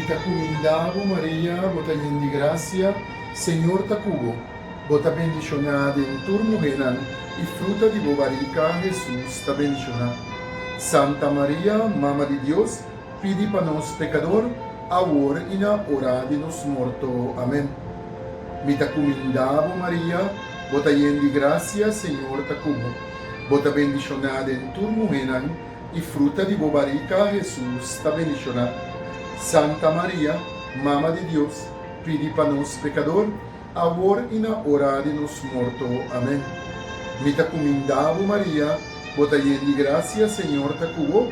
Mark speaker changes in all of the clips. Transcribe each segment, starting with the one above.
Speaker 1: Mita comendavo Maria, bota de gracia, Senhor ta cubo, bota bendicionada em tur mujeres e fruta de bobarica, Jesus ta bendicionada. Santa Maria, Mama de Deus, pedi para nós pecador, agora e na hora de nos morto. Amém. Mita comendavo Maria, bota de gracia, Senhor ta cubo, bota bendicionada em tur mujeres e fruta de bobarica, Jesus ta bendicionada. Santa Maria, Mama de Deus, pedi para nós pecador, agora e na hora de nos morto. Amém. Mita comendavo Maria, bota de gracia, Senhor ta cubo,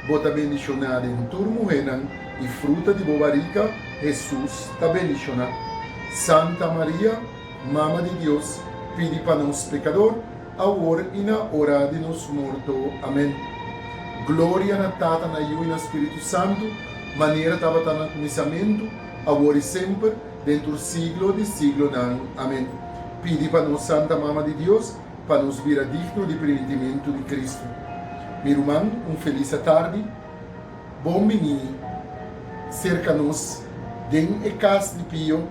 Speaker 1: bota bendicionada em tur mujeres e fruta de bobarica, Jesus ta bendicionada. Santa Maria, Mama de Deus, pedi para nós pecador, agora e na hora de nos morto. Amém. Glória na Tata, na Io e no Espírito Santo, maneira estava no começamento, agora e sempre, dentro do siglo de siglo. Amém. Pedi para nós, Santa Mama de Deus, para nos vir a digno de prendimento de Cristo. Meu irmão, feliz tarde. Bom venir cerca nós, den e casa de Pio.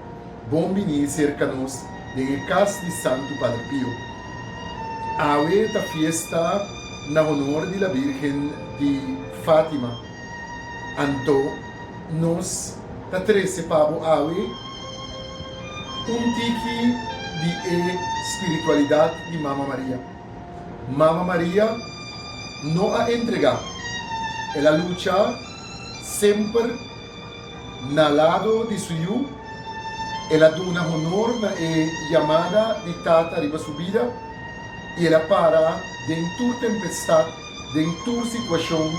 Speaker 1: Bom venir cerca nós, den e casa de Santo Padre Pio. Ave da fiesta na honor de la Virgen de Fátima. Anto, nós, ta 13 pavo ave, tiki de espiritualidade de Mama Maria. Mama Maria não a entrega, ela luta sempre na lado de suyo, ela dá honor na chamada de Tata riba subida, e ela para dentro tempestade, dentro situação,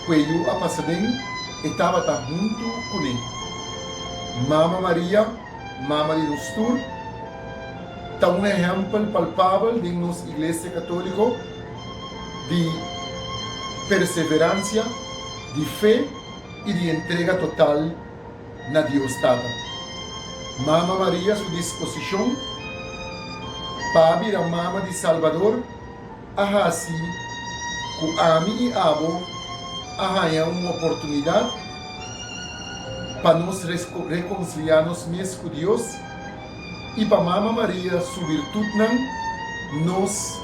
Speaker 1: que a passaden estava junto com ele. Mama Maria, Mama de nós todos, está exemplo palpável de nossa Igreja Católica de perseverança, de fé e de entrega total na Deus Tata. Mama Maria, sua disposição para vir a Mama de Salvador, a assim, com ami e abo, arranhar uma oportunidade para nos reconciliarmos mesmo com Deus e para Mama Maria, sua virtude, nos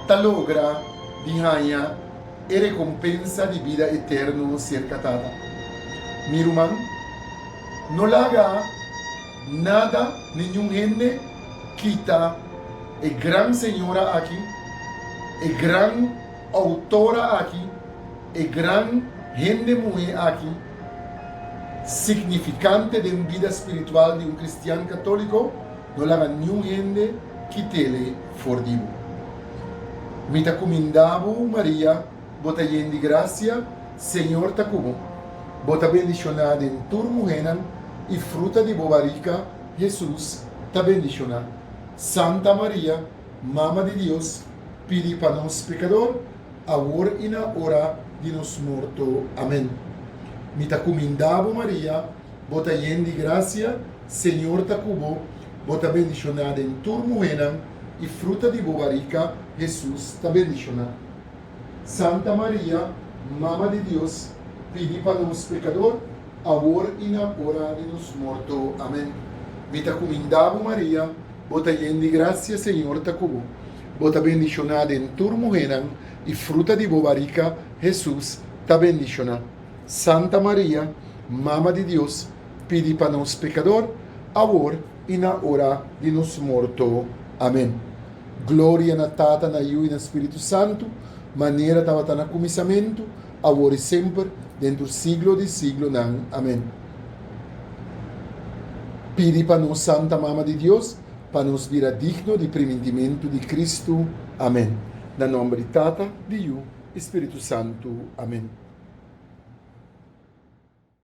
Speaker 1: logra de arranhar e recompensa de vida eterna cerca dada. Meu irmão, não larga nada, nenhum gente quita a grande senhora aqui, a grande autora aqui, e grande gente mulher aqui, significante da vida espiritual de cristiano católico, não há nenhum gente que tele for divo. Mita comendavo Maria, bota de gracia, Senhor ta cubo, bota bendicionada em tur mujeres e fruta de bobarica, Jesus ta bendicionada. Santa Maria, Mama de Deus, pedi para nós pecador, agora e na hora de nos morto. Amém. Mita comendavo Maria, bota de gracia, Senhor ta cubo, bota bendicionada em tur mujeres e fruta de bobarica, Jesus ta bendicionada. Santa Maria, Mama de Deus, pedi para nós pecador, agora e na hora de nos morto. Amém. Mita comendavo Maria, bota de gracia, Senhor ta cubo, bota bendicionada em tur mujeres e fruta de bobarica, Jesus ta bendicionada. Santa Maria, Mama de Deus, pedi para nós pecador, agora e na hora de nos morto. Amém. Glória na Tata, na Io e no Espírito Santo, maneira estava no começamento, agora e sempre, dentro do siglo de siglo. Amém. Pedi para nós, Santa Mama de Deus, para nos vir a digno de prendimento de Cristo. Amém. Na nome de Tata, de Io, Espírito Santo. Amém.